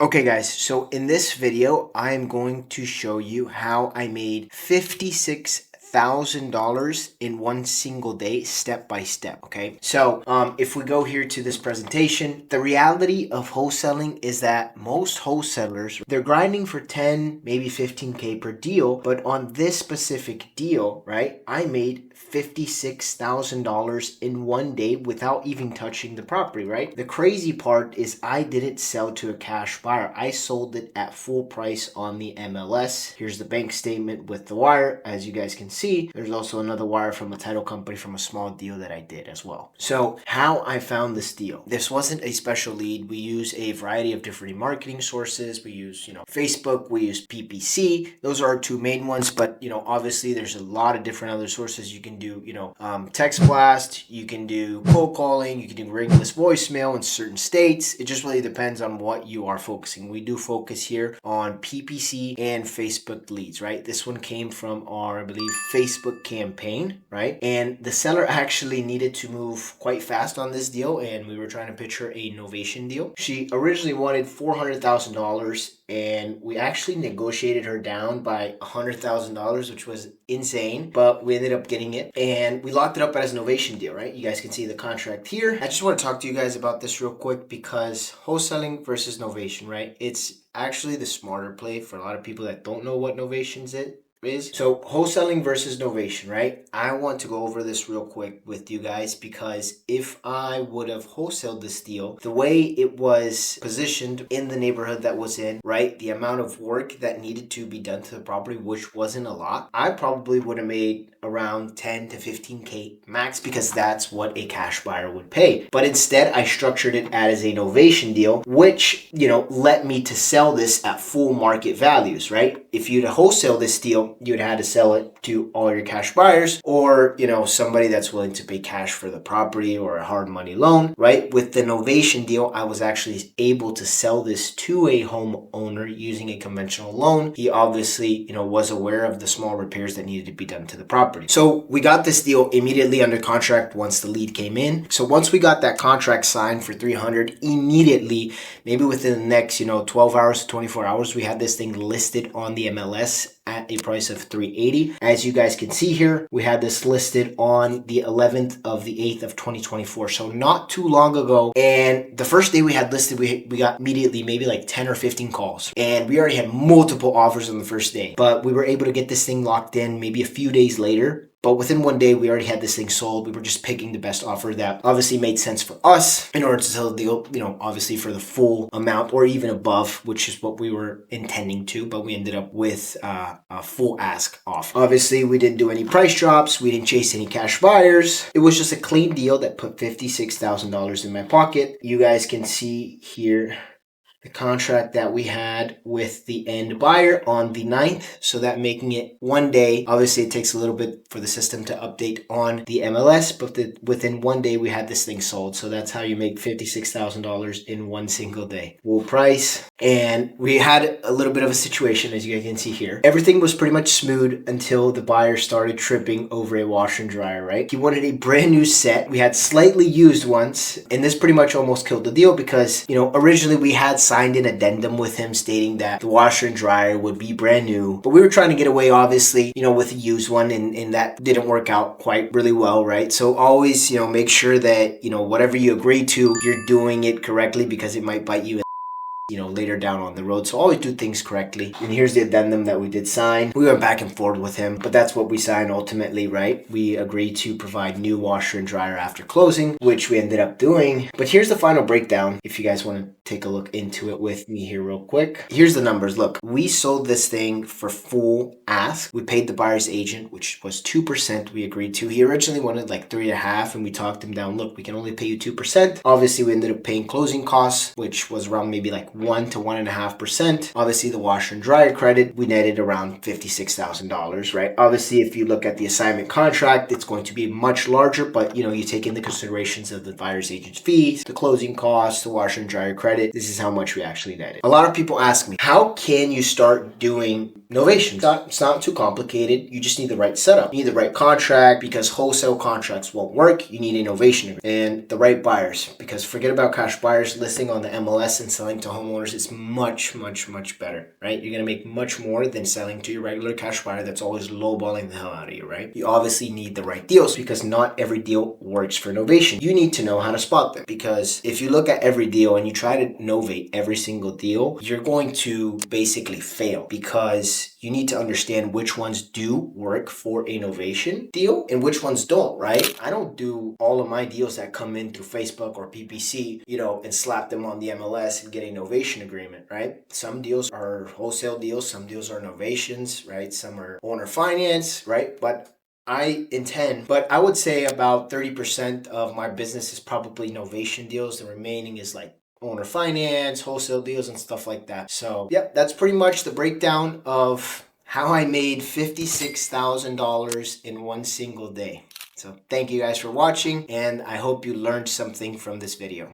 Okay guys, so in this video, I am going to show you how I made $56,000 in one single day, step by step, okay? So if we go here to this presentation, the reality of wholesaling is that most wholesalers, they're grinding for 10, maybe 15K per deal, but on this specific deal, right, I made $56,000 in one day without even touching the property, right? The crazy part is I didn't sell to a cash buyer. I sold it at full price on the MLS. Here's the bank statement with the wire. As you guys can see, there's also another wire from a title company from a small deal that I did as well. So how I found this deal. This wasn't a special lead. We use a variety of different marketing sources. We use, Facebook, we use PPC. Those are our two main ones, but obviously there's a lot of different other sources. You can do, text blast, you can do cold calling, you can do ringless voicemail in certain states. It just really depends on what you are focusing. We do focus here on PPC and Facebook leads, right? This one came from our, I believe, Facebook campaign, right? And the seller actually needed to move quite fast on this deal, and we were trying to pitch her a Novation deal. She originally wanted $400,000, and we actually negotiated her down by $100,000, which was insane, but we ended up getting it, and we locked it up as a Novation deal, right? You guys can see the contract here. I just want to talk to you guys about this real quick because wholesaling versus Novation, right? It's actually the smarter play for a lot of people that don't know what Novations is. So wholesaling versus Novation, right? I want to go over this real quick with you guys because if I would have wholesaled this deal, the way it was positioned in the neighborhood that was in, right? The amount of work that needed to be done to the property, which wasn't a lot, I probably would have made around 10 to 15K max because that's what a cash buyer would pay. But instead, I structured it as a Novation deal, which, let me to sell this at full market values, right? If you'd wholesale this deal, you'd have to sell it to all your cash buyers or, somebody that's willing to pay cash for the property or a hard money loan, right? With the Novation deal, I was actually able to sell this to a homeowner using a conventional loan. He obviously, was aware of the small repairs that needed to be done to the property. So we got this deal immediately under contract once the lead came in. So once we got that contract signed for 300, immediately, maybe within the next, 12 hours to 24 hours, we had this thing listed on the MLS at a price of 380. As you guys can see here, we had this listed on the 11th of the 8th of 2024. So not too long ago. And the first day we had listed, we got immediately maybe like 10 or 15 calls. And we already had multiple offers on the first day. But we were able to get this thing locked in maybe a few days later. But within one day, we already had this thing sold. We were just picking the best offer that obviously made sense for us in order to sell the deal, obviously for the full amount or even above, which is what we were intending to. But we ended up with a full ask off. Obviously, we didn't do any price drops. We didn't chase any cash buyers. It was just a clean deal that put $56,000 in my pocket. You guys can see here the contract that we had with the end buyer on the 9th. So that making it one day. Obviously, it takes a little bit for the system to update on the MLS, but within one day, we had this thing sold. So that's how you make $56,000 in one single day. Full price. And we had a little bit of a situation, as you guys can see here. Everything was pretty much smooth until the buyer started tripping over a washer and dryer, right? He wanted a brand new set. We had slightly used ones, and this pretty much almost killed the deal because, originally we had signed an addendum with him stating that the washer and dryer would be brand new, but we were trying to get away, obviously, with a used one, and that didn't work out quite really well, right? So always, make sure that, whatever you agree to, you're doing it correctly because it might bite you later down on the road. So always do things correctly. And here's the addendum that we did sign. We went back and forth with him, but that's what we signed ultimately, right? We agreed to provide new washer and dryer after closing, which we ended up doing. But here's the final breakdown if you guys want to take a look into it with me here real quick. Here's the numbers. Look, we sold this thing for full ask. We paid the buyer's agent, which was 2%. We agreed to. He originally wanted like 3.5%, and we talked him down. Look, we can only pay you 2%. Obviously, we ended up paying closing costs, which was around maybe like 1 to 1.5%. Obviously, the washer and dryer credit, we netted around $56,000, right? Obviously, if you look at the assignment contract, it's going to be much larger, but you take in the considerations of the buyer's agent's fees, the closing costs, the washer and dryer credit. netted. This is how much we actually netted. A lot of people ask me, how can you start doing Novation? It's not too complicated. You just need the right setup. You need the right contract, because wholesale contracts won't work. You need a Novation agreement and the right buyers, because forget about cash buyers. Listing on the MLS and selling to homeowners is much, much, much better, right? You're going to make much more than selling to your regular cash buyer that's always lowballing the hell out of you, right? You obviously need the right deals, because not every deal works for Novation. You need to know how to spot them, because if you look at every deal and you try to novate every single deal, you're going to basically fail, because you need to understand which ones do work for a Novation deal and which ones don't, right? I don't do all of my deals that come in through Facebook or PPC, and slap them on the MLS and get a Novation agreement, right? Some deals are wholesale deals, some deals are Novations, right? Some are owner finance, right? But I would say about 30% of my business is probably Novation deals. The remaining is like owner finance, wholesale deals, and stuff like that. So yep, that's pretty much the breakdown of how I made $56,000 in one single day. So thank you guys for watching, and I hope you learned something from this video.